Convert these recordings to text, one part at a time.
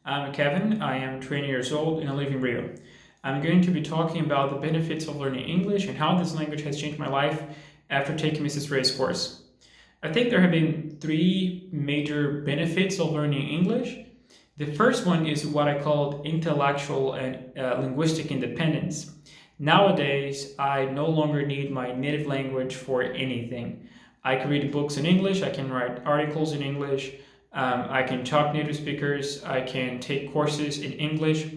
I'm Kevin. I am 20 years old and I live in Rio. I'm going to be talking about the benefits of learning English and how this language has changed my life after taking Mrs. Ray's course. I think there have been three major benefits of learning English. The first one is what I call intellectual and linguistic independence. Nowadays, I no longer need my native language for anything. I can read books in English, I can write articles in English, I can talk native speakers, I can take courses in English.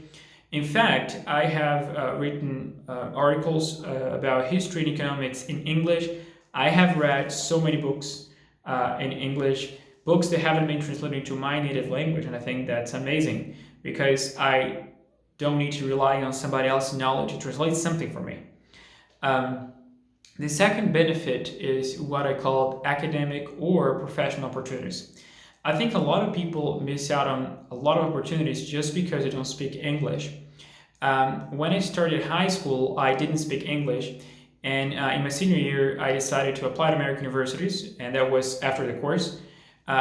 In fact, I have written articles about history and economics in English. I have read so many books in English, books that haven't been translated into my native language, and I think that's amazing because I don't need to rely on somebody else's knowledge to translate something for me. The second benefit is what I call academic or professional opportunities. I think a lot of people miss out on a lot of opportunities just because they don't speak English. When I started high school, I didn't speak English, and in my senior year, I decided to apply to American universities, and that was after the course,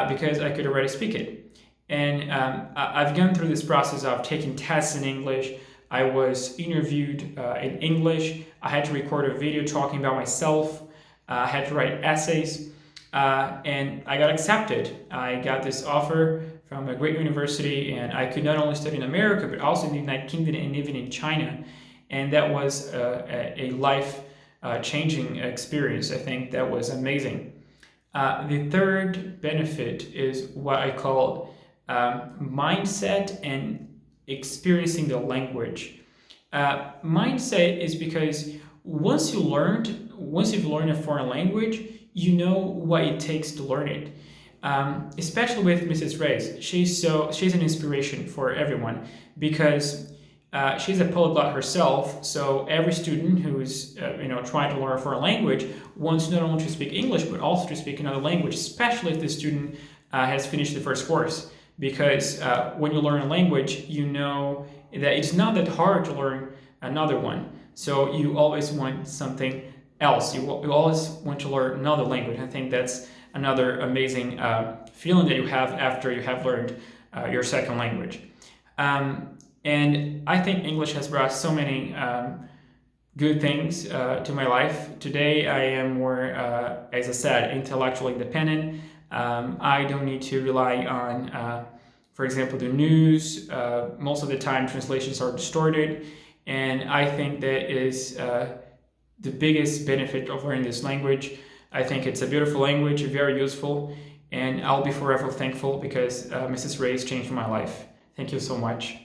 because I could already speak it. And I've gone through this process of taking tests in English. I was interviewed in English. I had to record a video talking about myself. I had to write essays, and I got accepted. I got this offer from a great university, and I could not only study in America, but also in the United Kingdom and even in China. And that was a life-changing experience. I think that was amazing. The third benefit is what I call mindset and experiencing the language. Mindset is because once you've learned a foreign language, you know what it takes to learn it. Especially with Mrs. Reyes, she's an inspiration for everyone because she's a polyglot herself. So every student who is trying to learn a foreign language wants not only to speak English but also to speak another language, especially if the student has finished the first course. Because when you learn a language, you know that it's not that hard to learn another one. So you always want something else. You always want to learn another language. I think that's another amazing feeling that you have after you have learned your second language. And I think English has brought so many good things to my life. Today I am more, as I said, intellectually independent. I don't need to rely on, for example, the news. Most of the time translations are distorted, and I think that is the biggest benefit of learning this language. I think it's a beautiful language, very useful, and I'll be forever thankful because Mrs. Reyes changed my life. Thank you so much.